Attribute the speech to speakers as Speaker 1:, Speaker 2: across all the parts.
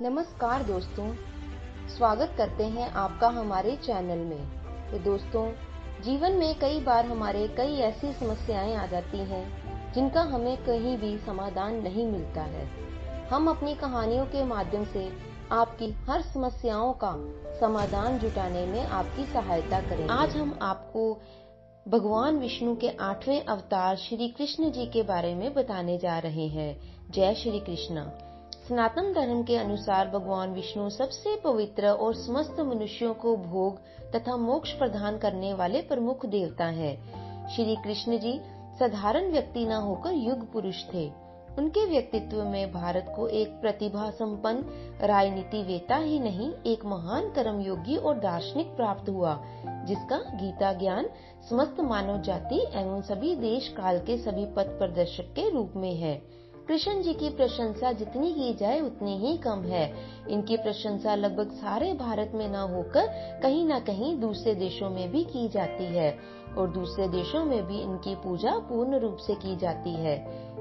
Speaker 1: नमस्कार दोस्तों, स्वागत करते हैं आपका हमारे चैनल में। तो दोस्तों, जीवन में कई बार हमारे कई ऐसी समस्याएं आ जाती हैं जिनका हमें कहीं भी समाधान नहीं मिलता है। हम अपनी कहानियों के माध्यम से आपकी हर समस्याओं का समाधान जुटाने में आपकी सहायता करेंगे। आज हम आपको भगवान विष्णु के 8वें अवतार श्री कृष्ण जी के बारे में बताने जा रहे हैं। जय श्री कृष्ण। सनातन धर्म के अनुसार भगवान विष्णु सबसे पवित्र और समस्त मनुष्यों को भोग तथा मोक्ष प्रदान करने वाले प्रमुख देवता हैं। श्री कृष्ण जी साधारण व्यक्ति न होकर युग पुरुष थे। उनके व्यक्तित्व में भारत को एक प्रतिभा संपन्न राजनीतिवेता ही नहीं, एक महान कर्मयोगी और दार्शनिक प्राप्त हुआ, जिसका गीता ज्ञान समस्त मानव जाति एवं सभी देश काल के सभी पथ प्रदर्शक के रूप में है। कृष्ण जी की प्रशंसा जितनी की जाए उतनी ही कम है। इनकी प्रशंसा लगभग सारे भारत में न होकर कहीं न कहीं दूसरे देशों में भी की जाती है और दूसरे देशों में भी इनकी पूजा पूर्ण रूप से की जाती है।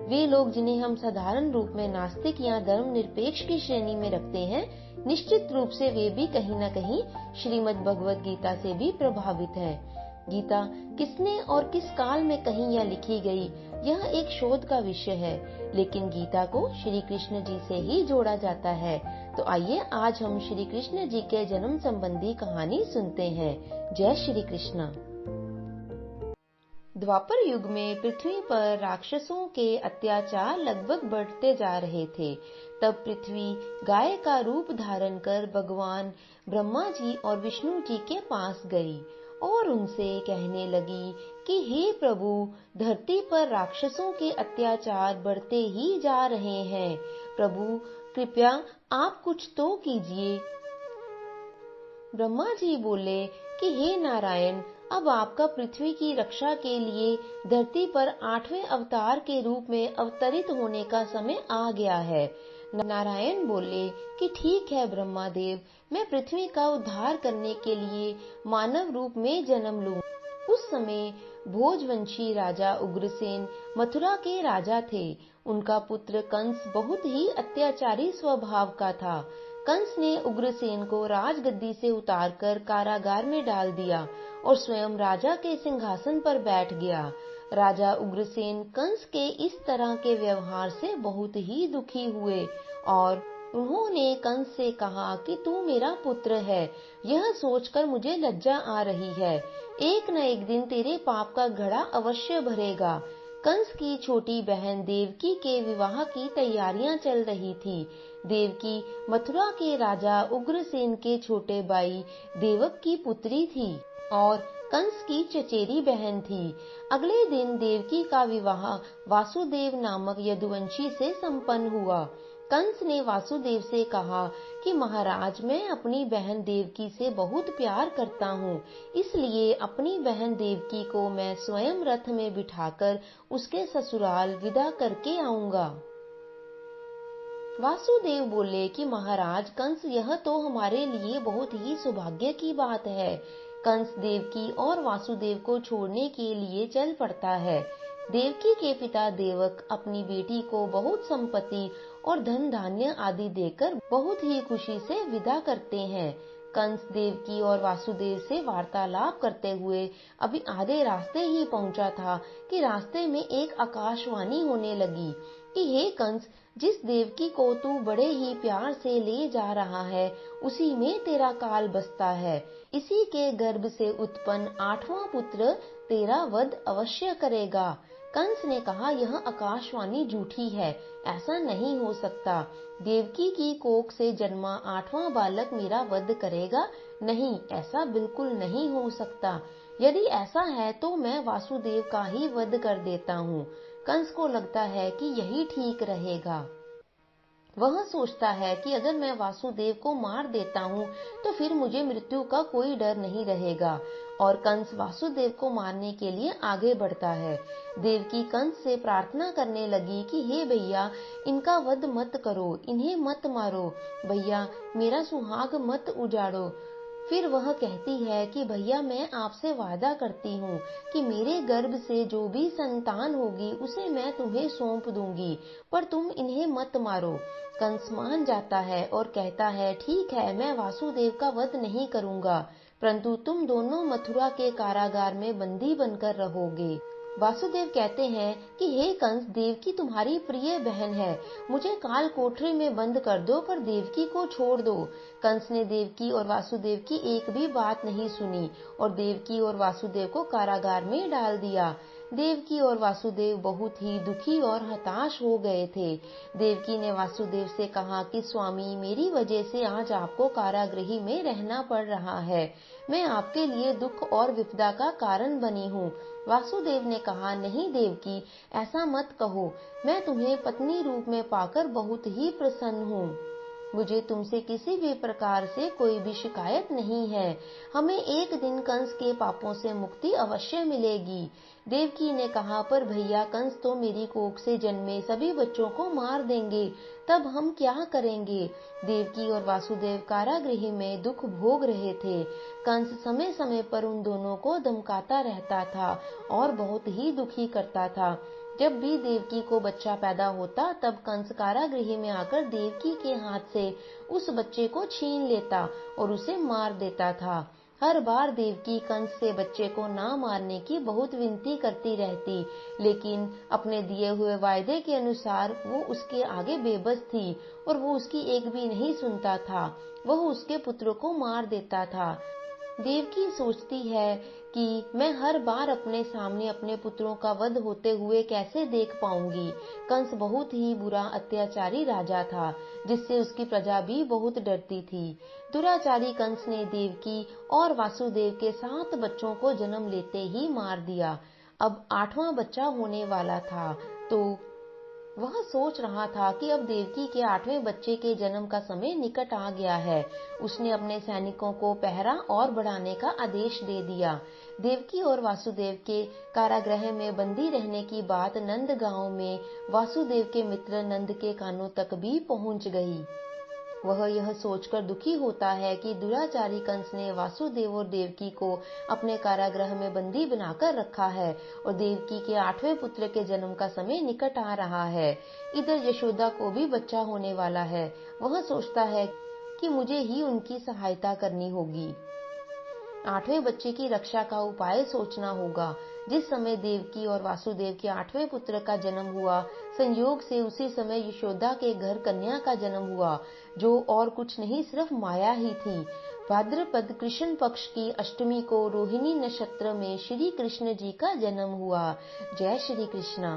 Speaker 1: वे लोग जिन्हें हम साधारण रूप में नास्तिक या धर्म निरपेक्ष की श्रेणी में रखते हैं, निश्चित रूप से वे भी कहीं न कहीं श्रीमद् भगवद गीता से भी प्रभावित हैं। गीता किसने और किस काल में कहीं या लिखी गई, यह एक शोध का विषय है, लेकिन गीता को श्री कृष्ण जी से ही जोड़ा जाता है। तो आइए आज हम श्री कृष्ण जी के जन्म संबंधी कहानी सुनते हैं। जय श्री कृष्ण। द्वापर युग में पृथ्वी पर राक्षसों के अत्याचार लगभग बढ़ते जा रहे थे। तब पृथ्वी गाय का रूप धारण कर भगवान ब्रह्मा जी और विष्णु जी के पास गई और उनसे कहने लगी कि हे प्रभु, धरती पर राक्षसों के अत्याचार बढ़ते ही जा रहे हैं। प्रभु, कृपया आप कुछ तो कीजिए। ब्रह्मा जी बोले कि हे नारायण, अब आपका पृथ्वी की रक्षा के लिए धरती पर 8वें अवतार के रूप में अवतरित होने का समय आ गया है। नारायण बोले कि ठीक है ब्रह्मा देव, मैं पृथ्वी का उद्धार करने के लिए मानव रूप में जन्म लूं। उस समय भोजवंशी राजा उग्रसेन मथुरा के राजा थे। उनका पुत्र कंस बहुत ही अत्याचारी स्वभाव का था। कंस ने उग्रसेन को राजगद्दी से उतारकर कारागार में डाल दिया और स्वयं राजा के सिंहासन पर बैठ गया। राजा उग्रसेन कंस के इस तरह के व्यवहार से बहुत ही दुखी हुए और उन्होंने कंस से कहा कि तू मेरा पुत्र है, यह सोचकर मुझे लज्जा आ रही है। एक न एक दिन तेरे पाप का घड़ा अवश्य भरेगा। कंस की छोटी बहन देवकी के विवाह की तैयारियां चल रही थी। देवकी मथुरा के राजा उग्रसेन के छोटे भाई देवक की पुत्री थी और कंस की चचेरी बहन थी। अगले दिन देवकी का विवाह वासुदेव नामक यदुवंशी से संपन्न हुआ। कंस ने वासुदेव से कहा कि महाराज, मैं अपनी बहन देवकी से बहुत प्यार करता हूँ, इसलिए अपनी बहन देवकी को मैं स्वयं रथ में बिठाकर उसके ससुराल विदा करके आऊंगा। वासुदेव बोले कि महाराज कंस, यह तो हमारे लिए बहुत ही सौभाग्य की बात है। कंस देवकी और वासुदेव को छोड़ने के लिए चल पड़ता है। देवकी के पिता देवक अपनी बेटी को बहुत संपत्ति और धन धान्य आदि देकर बहुत ही खुशी से विदा करते हैं। कंस देवकी और वासुदेव से वार्तालाप करते हुए अभी आधे रास्ते ही पहुंचा था कि रास्ते में एक आकाशवाणी होने लगी कि हे कंस, जिस देवकी को तू बड़े ही प्यार से ले जा रहा है, उसी में तेरा काल बसता है। इसी के गर्भ से उत्पन्न 8वां पुत्र तेरा वध अवश्य करेगा। कंस ने कहा, यह आकाशवाणी झूठी है, ऐसा नहीं हो सकता। देवकी की कोख से जन्मा 8वां बालक मेरा वध करेगा? नहीं, ऐसा बिल्कुल नहीं हो सकता। यदि ऐसा है तो मैं वासुदेव का ही वध कर देता हूँ। कंस को लगता है कि यही ठीक रहेगा। वह सोचता है कि अगर मैं वासुदेव को मार देता हूँ तो फिर मुझे मृत्यु का कोई डर नहीं रहेगा और कंस वासुदेव को मारने के लिए आगे बढ़ता है। देवकी कंस से प्रार्थना करने लगी कि हे भैया, इनका वध मत करो, इन्हें मत मारो। भैया, मेरा सुहाग मत उजाड़ो। फिर वह कहती है कि भैया मैं आपसे वादा करती हूँ कि मेरे गर्भ से जो भी संतान होगी उसे मैं तुम्हें सौंप दूंगी, पर तुम इन्हें मत मारो। कंस मान जाता है और कहता है ठीक है, मैं वासुदेव का वध नहीं करूंगा, परंतु तुम दोनों मथुरा के कारागार में बंदी बनकर रहोगे। वासुदेव कहते हैं कि हे कंस, देवकी तुम्हारी प्रिय बहन है, मुझे काल कोठरी में बंद कर दो पर देवकी को छोड़ दो। कंस ने देवकी और वासुदेव की एक भी बात नहीं सुनी और देवकी और वासुदेव को कारागार में डाल दिया। देवकी और वासुदेव बहुत ही दुखी और हताश हो गए थे। देवकी ने वासुदेव से कहा कि स्वामी, मेरी वजह से आज आपको कारागृह में रहना पड़ रहा है, मैं आपके लिए दुख और विपदा का कारण बनी हूँ। वासुदेव ने कहा नहीं देवकी, ऐसा मत कहो, मैं तुम्हें पत्नी रूप में पाकर बहुत ही प्रसन्न हूँ, मुझे तुमसे किसी भी प्रकार से कोई भी शिकायत नहीं है, हमें एक दिन कंस के पापों से मुक्ति अवश्य मिलेगी। देवकी ने कहा पर भैया, कंस तो मेरी कोख से जन्मे सभी बच्चों को मार देंगे, तब हम क्या करेंगे। देवकी और वासुदेव कारागृह में दुख भोग रहे थे। कंस समय समय पर उन दोनों को धमकाता रहता था और बहुत ही दुखी करता था। जब भी देवकी को बच्चा पैदा होता तब कंस कारागृह में आकर देवकी के हाथ से उस बच्चे को छीन लेता और उसे मार देता था। हर बार देवकी कंस से बच्चे को ना मारने की बहुत विनती करती रहती, लेकिन अपने दिए हुए वायदे के अनुसार वो उसके आगे बेबस थी और वो उसकी एक भी नहीं सुनता था। वह उसके पुत्रों को मार देता था। देवकी सोचती है कि मैं हर बार अपने सामने अपने पुत्रों का वध होते हुए कैसे देख पाऊंगी। कंस बहुत ही बुरा अत्याचारी राजा था, जिससे उसकी प्रजा भी बहुत डरती थी। दुराचारी कंस ने देवकी और वासुदेव के 7 बच्चों को जन्म लेते ही मार दिया। अब 8वां बच्चा होने वाला था, तो वह सोच रहा था कि अब देवकी के 8वें बच्चे के जन्म का समय निकट आ गया है। उसने अपने सैनिकों को पहरा और बढ़ाने का आदेश दे दिया। देवकी और वासुदेव के कारागृह में बंदी रहने की बात नंद गांव में वासुदेव के मित्र नंद के कानों तक भी पहुंच गई। वह यह सोचकर दुखी होता है कि दुराचारी कंस ने वासुदेव और देवकी को अपने कारागृह में बंदी बनाकर रखा है और देवकी के 8वें पुत्र के जन्म का समय निकट आ रहा है। इधर यशोदा को भी बच्चा होने वाला है। वह सोचता है कि मुझे ही उनकी सहायता करनी होगी। 8वें बच्चे की रक्षा का उपाय सोचना होगा। जिस समय देवकी और वासुदेव के 8वें पुत्र का जन्म हुआ, संयोग से उसी समय यशोदा के घर कन्या का जन्म हुआ, जो और कुछ नहीं सिर्फ माया ही थी। भाद्रपद कृष्ण पक्ष की अष्टमी को रोहिणी नक्षत्र में श्री कृष्ण जी का जन्म हुआ। जय श्री कृष्णा।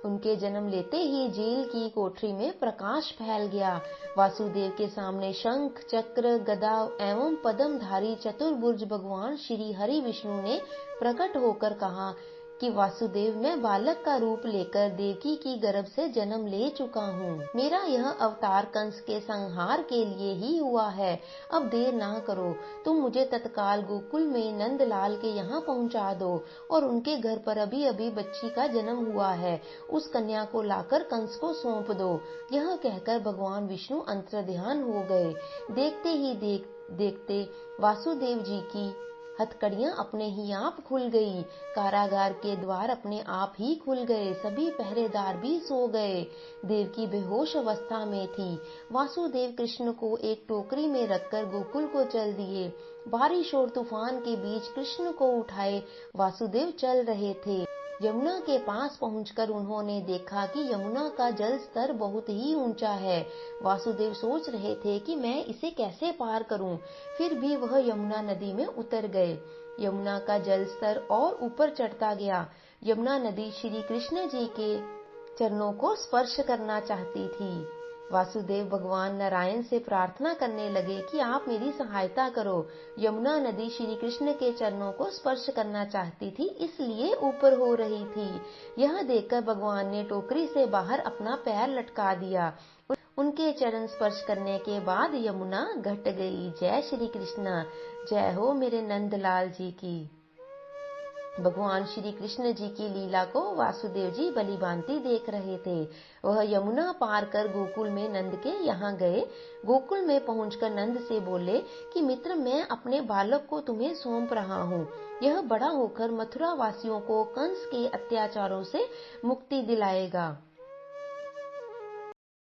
Speaker 1: उनके जन्म लेते ही जेल की कोठरी में प्रकाश फैल गया। वासुदेव के सामने शंख, चक्र, गदा एवं पद्मधारी चतुर्भुज भगवान श्री हरि विष्णु ने प्रकट होकर कहा कि वासुदेव, मैं बालक का रूप लेकर देवकी की गर्भ से जन्म ले चुका हूँ। मेरा यह अवतार कंस के संहार के लिए ही हुआ है। अब देर ना करो, तुम मुझे तत्काल गोकुल में नंदलाल के यहाँ पहुँचा दो और उनके घर पर अभी अभी बच्ची का जन्म हुआ है, उस कन्या को लाकर कंस को सौंप दो। यह कहकर भगवान विष्णु अंतर्ध्यान हो गए। देखते ही देखते वासुदेव जी की हथकड़ियां अपने ही आप खुल गई। कारागार के द्वार अपने आप ही खुल गए। सभी पहरेदार भी सो गए। देवकी बेहोश अवस्था में थी। वासुदेव कृष्ण को एक टोकरी में रखकर गोकुल को चल दिए। बारिश और तूफान के बीच कृष्ण को उठाए वासुदेव चल रहे थे। यमुना के पास पहुंचकर उन्होंने देखा कि यमुना का जल स्तर बहुत ही ऊंचा है। वासुदेव सोच रहे थे कि मैं इसे कैसे पार करूं, फिर भी वह यमुना नदी में उतर गए। यमुना का जल स्तर और ऊपर चढ़ता गया। यमुना नदी श्री कृष्ण जी के चरणों को स्पर्श करना चाहती थी। वासुदेव भगवान नारायण से प्रार्थना करने लगे कि आप मेरी सहायता करो। यमुना नदी श्री कृष्ण के चरणों को स्पर्श करना चाहती थी, इसलिए ऊपर हो रही थी। यह देखकर भगवान ने टोकरी से बाहर अपना पैर लटका दिया। उनके चरण स्पर्श करने के बाद यमुना घट गई। जय श्री कृष्ण। जय हो मेरे नंदलाल जी की। भगवान श्री कृष्ण जी की लीला को वासुदेव जी भलीभांति देख रहे थे। वह यमुना पार कर गोकुल में नंद के यहाँ गए। गोकुल में पहुंचकर नंद से बोले कि मित्र, मैं अपने बालक को तुम्हें सौंप रहा हूँ। यह बड़ा होकर मथुरा वासियों को कंस के अत्याचारों से मुक्ति दिलाएगा।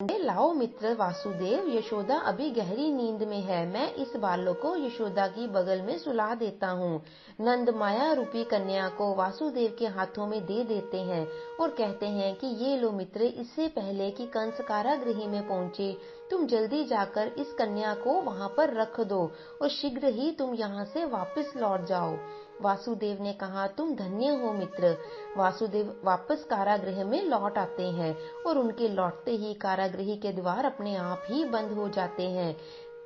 Speaker 1: लाओ मित्र वासुदेव, यशोदा अभी गहरी नींद में है, मैं इस बालक को यशोदा की बगल में सुला देता हूँ। नंद माया रूपी कन्या को वासुदेव के हाथों में दे देते हैं और कहते हैं कि ये लो मित्र, इससे पहले कि कंस कारागृह में पहुंचे, तुम जल्दी जाकर इस कन्या को वहां पर रख दो और शीघ्र ही तुम यहाँ से वापस लौट जाओ। वासुदेव ने कहा, तुम धन्य हो मित्र। वासुदेव वापस कारागृह में लौट आते हैं और उनके लौटते ही कारागृह के द्वार अपने आप ही बंद हो जाते हैं।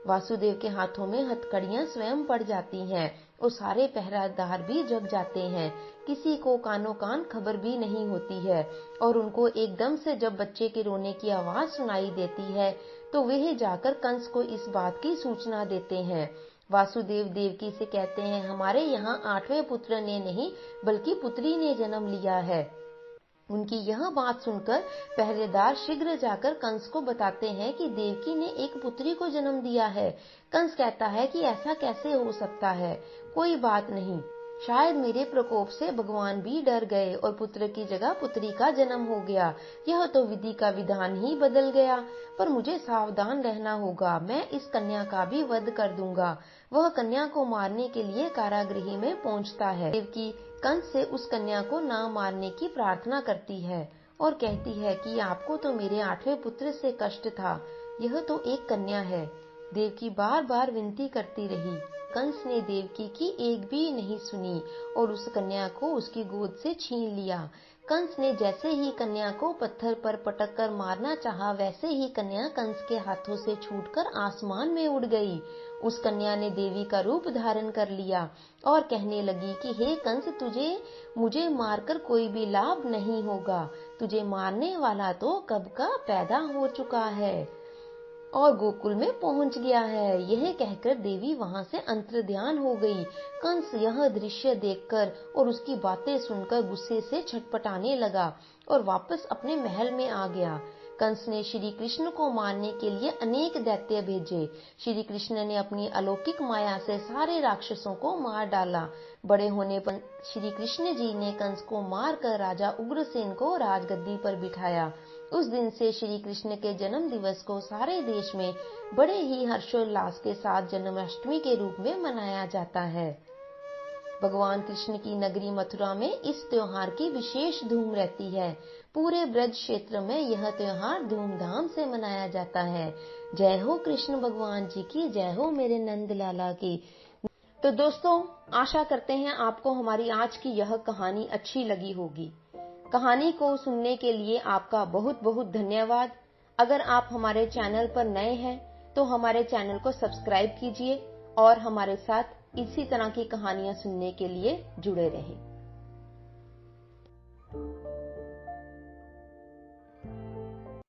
Speaker 1: वासुदेव के हाथों में हथकड़ियां स्वयं पड़ जाती हैं और सारे पहरादार भी जग जाते हैं। किसी को कानो कान खबर भी नहीं होती है और उनको एकदम से जब बच्चे के रोने की आवाज सुनाई देती है तो वे जाकर कंस को इस बात की सूचना देते हैं। वासुदेव देवकी से कहते हैं, हमारे यहाँ 8वें पुत्र ने नहीं बल्कि पुत्री ने जन्म लिया है। उनकी यह बात सुनकर पहरेदार शीघ्र जाकर कंस को बताते हैं कि देवकी ने एक पुत्री को जन्म दिया है। कंस कहता है कि ऐसा कैसे हो सकता है, कोई बात नहीं, शायद मेरे प्रकोप से भगवान भी डर गए और पुत्र की जगह पुत्री का जन्म हो गया। यह तो विधि का विधान ही बदल गया, पर मुझे सावधान रहना होगा। मैं इस कन्या का भी वध कर दूंगा। वह कन्या को मारने के लिए कारागृह में पहुंचता है। देवकी कंस से उस कन्या को न मारने की प्रार्थना करती है और कहती है कि आपको तो मेरे 8वें पुत्र से कष्ट था, यह तो एक कन्या है। देवकी बार बार विनती करती रही। कंस ने देवकी की एक भी नहीं सुनी और उस कन्या को उसकी गोद से छीन लिया। कंस ने जैसे ही कन्या को पत्थर पर पटक कर मारना चाहा, वैसे ही कन्या कंस के हाथों से छूटकर आसमान में उड़ गई। उस कन्या ने देवी का रूप धारण कर लिया और कहने लगी कि हे कंस, मुझे मारकर कोई भी लाभ नहीं होगा। तुझे मारने वाला तो कब का पैदा हो चुका है और गोकुल में पहुंच गया है। यह कहकर देवी वहां से अंतर्ध्यान हो गई। कंस यह दृश्य देखकर और उसकी बातें सुनकर गुस्से से छटपटाने लगा और वापस अपने महल में आ गया। कंस ने श्री कृष्ण को मारने के लिए अनेक दैत्य भेजे। श्री कृष्ण ने अपनी अलौकिक माया से सारे राक्षसों को मार डाला। बड़े होने पर श्री कृष्ण जी ने कंस को मारकर राजा उग्रसेन को राजगद्दी पर बिठाया। उस दिन से श्री कृष्ण के जन्म दिवस को सारे देश में बड़े ही हर्षोल्लास के साथ जन्माष्टमी के रूप में मनाया जाता है। भगवान कृष्ण की नगरी मथुरा में इस त्योहार की विशेष धूम रहती है। पूरे ब्रज क्षेत्र में यह त्योहार धूमधाम से मनाया जाता है। जय हो कृष्ण भगवान जी की, जय हो मेरे नंद लाला की। तो दोस्तों, आशा करते हैं आपको हमारी आज की यह कहानी अच्छी लगी होगी। कहानी को सुनने के लिए आपका बहुत बहुत धन्यवाद। अगर आप हमारे चैनल पर नए हैं तो हमारे चैनल को सब्सक्राइब कीजिए और हमारे साथ इसी तरह की कहानियां सुनने के लिए जुड़े रहें।